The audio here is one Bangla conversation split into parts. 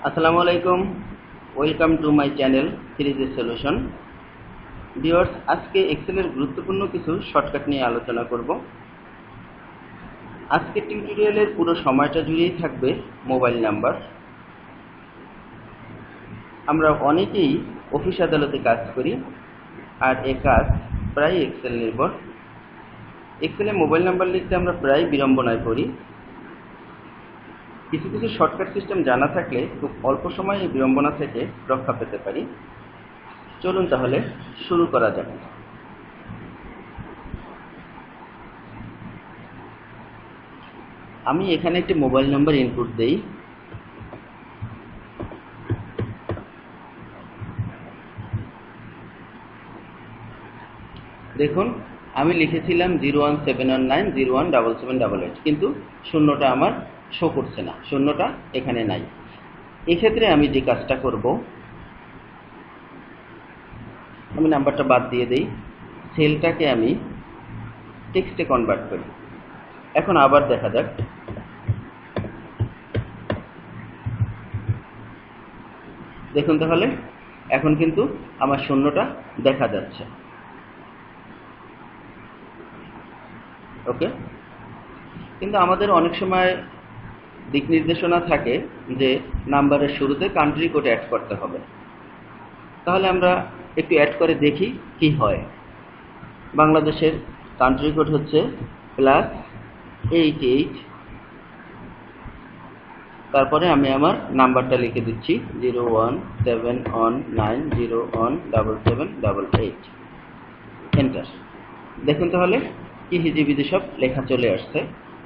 আসসালামু আলাইকুম, ওয়েলকাম টু মাই চ্যানেল সিরিজের সলিউশন। ভিউয়ার্স, আজকে এক্সেলের গুরুত্বপূর্ণ কিছু শর্টকাট নিয়ে আলোচনা করব। আজকের টিউটোরিয়ালের পুরো সময়টা জুড়েই থাকবে মোবাইল নাম্বার। আমরা অনেকেই অফিস আদালতে কাজ করি, আর এ কাজ প্রায় এক্সেল নির্ভর। এক্সেলে মোবাইল নাম্বার লিখতে আমরা প্রায় বিড়ম্বনায় পড়ি। কিছু কিছু শর্টকাট সিস্টেম জানা থাকলে খুব অল্প সময়ে এই বিড়ম্বনা থেকে রক্ষা পেতে পারি। চলুন তাহলে শুরু করা যাক। আমি এখানে একটি মোবাইল নাম্বার ইনপুট দেই। দেখুন, আমি লিখেছিলাম 01719017788, কিন্তু শূন্যটা আমার শো করছে না, শূন্যটা এখানে নাই। এক্ষেত্রে আমি যে কাজটা করব, আমি নাম্বারটা বাদ দিয়ে দেই, সেলটাকে আমি টেক্সটে কনভার্ট করি। এখন আবার দেখা যাক। দেখুন তাহলে, এখন কিন্তু আমার শূন্যটা দেখা যাচ্ছে। ওকে, কিন্তু আমাদের অনেক সময় দিক নির্দেশনা থাকে যে নাম্বারের শুরুতে কান্ট্রি কোড অ্যাড করতে হবে। তাহলে আমরা একটু অ্যাড করে দেখি কি হয়। বাংলাদেশের কান্ট্রি কোড হচ্ছে +88। তারপরে আমি আমার নাম্বারটা লিখে দিচ্ছি 01719017788। এন্টার। দেখুন তাহলে কি হিজিবিজি সব লেখা চলে আসছে,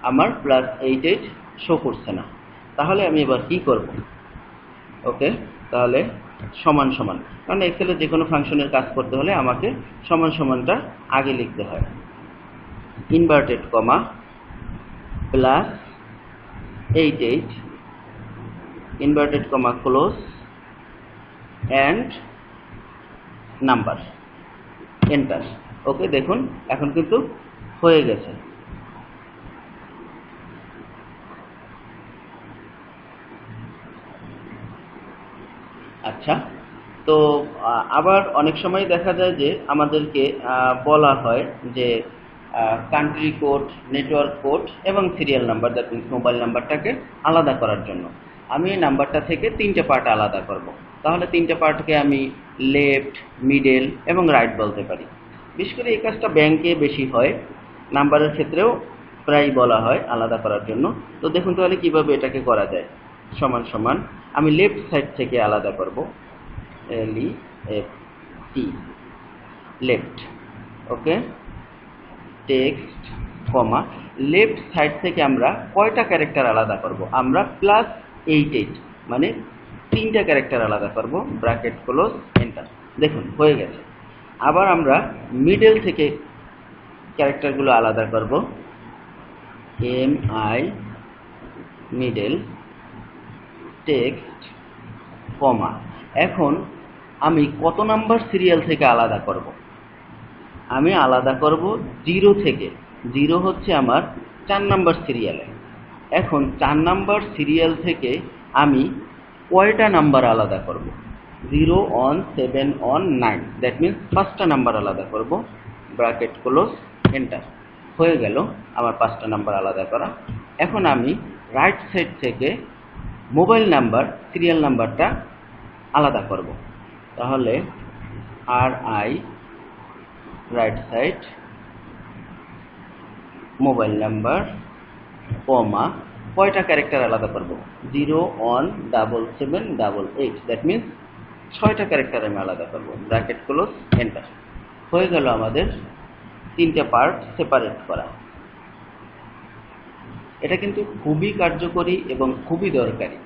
আমার +88 শো করছে না। তাহলে আমি এবার কি করব? ওকে, তাহলে সমান সমান, কারণ এক্সেলে যে কোনো ফাংশনের কাজ করতে হলে আমাকে সমান সমানটা আগে লিখতে হয়। Inverted comma +88 inverted comma close and number. Enter. Okay, দেখুন এখন কিন্তু হয়ে গেছে। আচ্ছা, তো আবার অনেক সময় দেখা যায় যে আমাদেরকে বলা হয় যে কান্ট্রি কোড, নেটওয়ার্ক কোড এবং serial number, that means mobile নাম্বারটাকে আলাদা করার জন্য আমি এই নাম্বারটা থেকে 3টে পার্ট আলাদা করব। তাহলে 3টে পার্টকে আমি লেফট, মিডল এবং রাইট বলতে পারি। বিশেষ করে এই কাজটা ব্যাংকে বেশি হয়, নাম্বারের ক্ষেত্রেও প্রায় বলা হয় আলাদা করার জন্য। তো দেখুন তাহলে কিভাবে এটাকে করা যায়। সমান সমান আমি লেফট সাইড থেকে আলাদা করব, LEFT, লেফট। ওকে, টেক্সট কমা লেফট সাইড থেকে আমরা কয়টা ক্যারেক্টার আলাদা করব? আমরা +88 মানে 3টা ক্যারেক্টার আলাদা করব, ব্র্যাকেট ক্লোজ, এন্টার। দেখুন হয়ে গেছে। আবার আমরা মিডল থেকে ক্যারেক্টারগুলো আলাদা করব, MI মিডল, টেক্সট কমা। এখন আমি কত নাম্বার সিরিয়াল থেকে আলাদা করব? আমি আলাদা করব 0 থেকে। 0 হচ্ছে আমার 4 নাম্বার সিরিয়ালে। এখন 4 নাম্বার সিরিয়াল থেকে আমি কয়টা নাম্বার আলাদা করব? 0 1 7 1 9, দ্যাট মিনস 5টা নাম্বার আলাদা করব, ব্র্যাকেট ক্লোজ, এন্টার। হয়ে গেল আমার 5টা নাম্বার আলাদা করা। এখন আমি রাইট সাইড থেকে মোবাইল নাম্বার, সিরিয়াল নাম্বারটা আলাদা করব। তাহলে RI right side mobile number comma কয়টা ক্যারেক্টার আলাদা করব? 0 1 7 7 8, দ্যাট মিনস 6টা ক্যারেক্টার আমি আলাদা করব, ব্র্যাকেট ক্লোজ, এন্টার। হয়ে গেল আমাদের 3টে পার্ট সেপারেট করা। এটা কিন্তু খুবই কার্যকরী এবং খুবই দরকারি।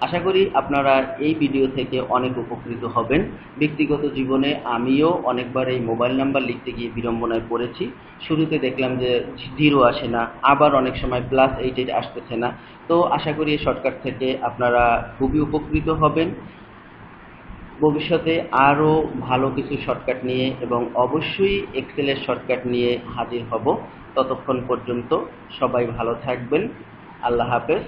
আশা করি আপনারা এই ভিডিও থেকে অনেক উপকৃত হবেন। ব্যক্তিগত জীবনে আমিও অনেকবার এই মোবাইল নাম্বার লিখতে গিয়ে বিড়ম্বনায় পড়েছি। শুরুতে দেখলাম যে 0 আসে না, আবার অনেক সময় +88 আসতেছে না। তো আশা করি এই শর্টকাট থেকে আপনারা খুবই উপকৃত হবেন। ভবিষ্যতে আরও ভালো কিছু শর্টকাট নিয়ে এবং অবশ্যই এক্সেলের শর্টকাট নিয়ে হাজির হব। ততক্ষণ পর্যন্ত সবাই ভালো থাকবেন। আল্লাহ হাফেজ।